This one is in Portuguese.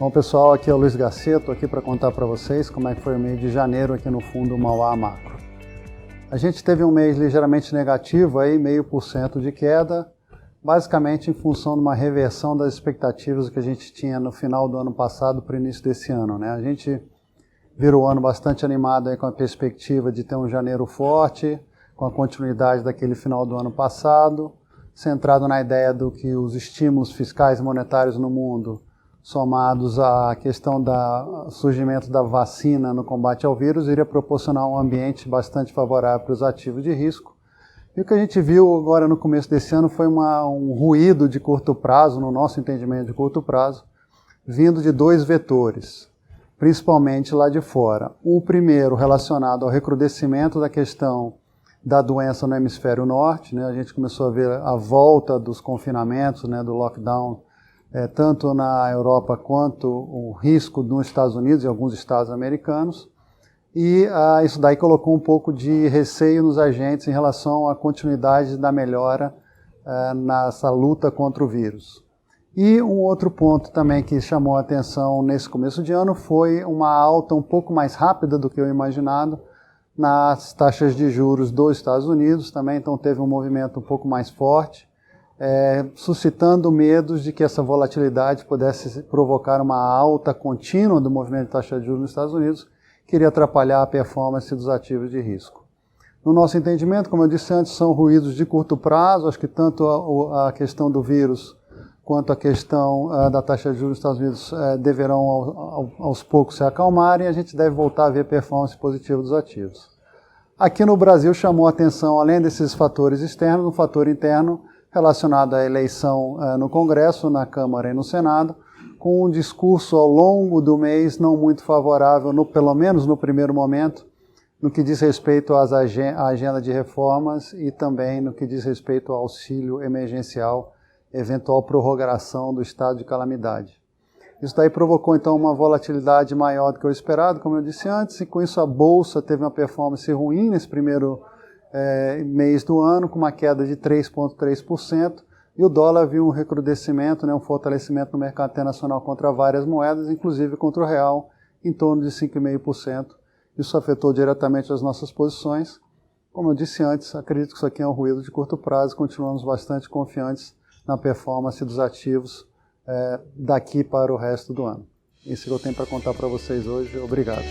Bom pessoal, aqui é o Luiz Garcia, estou aqui para contar para vocês como é que foi o mês de janeiro aqui no Fundo Mauá Macro. A gente teve um mês ligeiramente negativo, aí 0,5% de queda, basicamente em função de uma reversão das expectativas que a gente tinha no final do ano passado para o início desse ano, né? A gente virou o ano bastante animado aí com a perspectiva de ter um janeiro forte, com a continuidade daquele final do ano passado, centrado na ideia do que os estímulos fiscais e monetários no mundo, somados à questão do surgimento da vacina no combate ao vírus, iria proporcionar um ambiente bastante favorável para os ativos de risco. E o que a gente viu agora no começo desse ano foi um ruído de curto prazo, no nosso entendimento de curto prazo, vindo de dois vetores, principalmente lá de fora. O primeiro relacionado ao recrudescimento da questão da doença no hemisfério norte, né? A gente começou a ver a volta dos confinamentos, né, do lockdown, tanto na Europa quanto o risco nos Estados Unidos e alguns estados americanos, e isso daí colocou um pouco de receio nos agentes em relação à continuidade da melhora nessa luta contra o vírus. E um outro ponto também que chamou a atenção nesse começo de ano foi uma alta um pouco mais rápida do que eu imaginado nas taxas de juros dos Estados Unidos também, então teve um movimento um pouco mais forte, suscitando medos de que essa volatilidade pudesse provocar uma alta contínua do movimento de taxa de juros nos Estados Unidos, que iria atrapalhar a performance dos ativos de risco. No nosso entendimento, como eu disse antes, são ruídos de curto prazo, acho que tanto a questão do vírus quanto a questão da taxa de juros nos Estados Unidos deverão aos poucos se acalmarem e a gente deve voltar a ver performance positiva dos ativos. Aqui no Brasil chamou a atenção, além desses fatores externos, um fator interno relacionado à eleição no Congresso, na Câmara e no Senado, com um discurso ao longo do mês não muito favorável, pelo menos no primeiro momento, no que diz respeito à agenda de reformas e também no que diz respeito ao auxílio emergencial, eventual prorrogação do estado de calamidade. Isso daí provocou então uma volatilidade maior do que o esperado, como eu disse antes, e com isso a Bolsa teve uma performance ruim nesse primeiro mês do ano, com uma queda de 3,3%, e o dólar viu um recrudescimento, um fortalecimento no mercado internacional contra várias moedas, inclusive contra o real, em torno de 5,5%. Isso afetou diretamente as nossas posições. Como eu disse antes, acredito que isso aqui é um ruído de curto prazo, continuamos bastante confiantes na performance dos ativos daqui para o resto do ano. Isso que eu tenho para contar para vocês hoje. Obrigado.